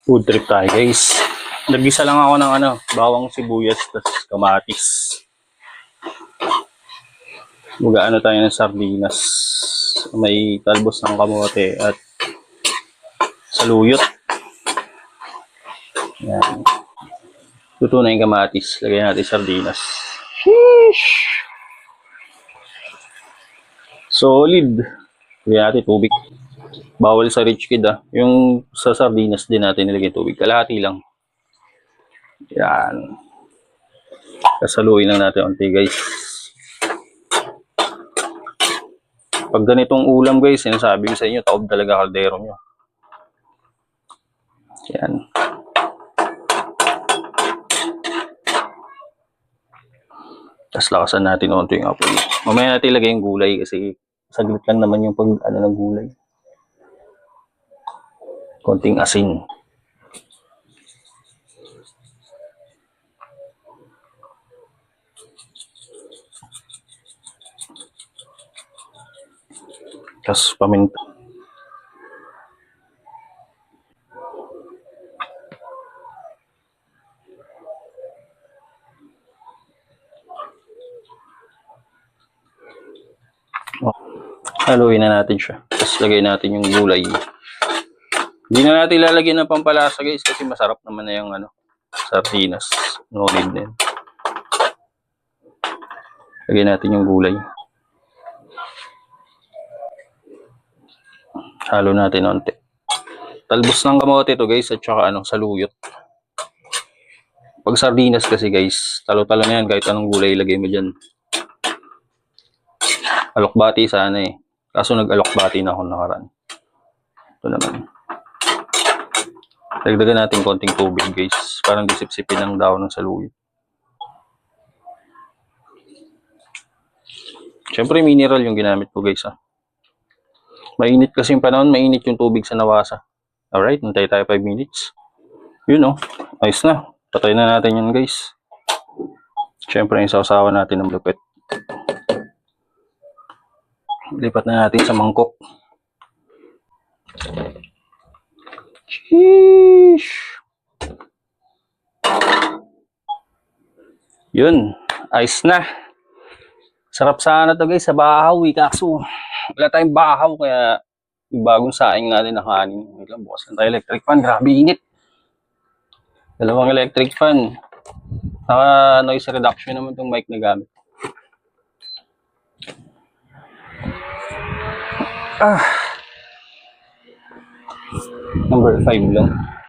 Food trip tayo guys. Nagisa lang ako ng bawang sibuyas at kamatis. Mag-ano tayo ng sardinas. May talbos ng kamote at saluyot. Yan. Luto na yung kamatis. Lagyan natin sardinas. Sheesh! Solid. Lagyan natin tubig. Bawal sa rich kid Yung sa sardinas din natin nilagay tubig. Kalahati lang. Yan. Kasaluin lang natin unti guys. Pag ganitong ulam guys, sinasabi ko sa inyo, taob talaga kaldero nyo. Yan. Tapos lakasan natin unti yung apoy. Mamaya natin ilagay yung gulay kasi saglit lang naman yung pag ng gulay. Konting asin. Tapos paminta. Haluin na natin siya. Tapos lagay natin yung gulay. Hindi na natin lalagyan ng pampalasa guys kasi masarap naman na yung sardinas. No need na yun. Lagay natin yung gulay. Halo natin onte. Talbos ng kamote to guys at saka saluyot. Pag sardinas kasi guys, talo-talo na yan kahit anong gulay ilagay mo dyan. Alokbati sana Kaso nag-alokbati na ako nakaraan. Ito naman. Dagdagan natin konting tubig guys. Parang disip-sipin ng daon ng saluyot. Siyempre mineral yung ginamit ko guys Mainit kasi yung panahon, mainit yung tubig sa nawasa. Alright, nantay tayo 5 minutes. Yun ayos na. Patay na natin yun guys. Siyempre isaw-sawan natin ng lupit. Lipat na natin sa mangkok. Sheesh! Yun, ayos na. Sarap sana to guys sa bahaw kaso wala tayong bahaw kaya yung bagong saing natin na kanin. Wait lang, bukas na tayo electric fan. Grabe init. 2 electric fan. Naka noise reduction naman tong mic na gamit. Number 5 lang.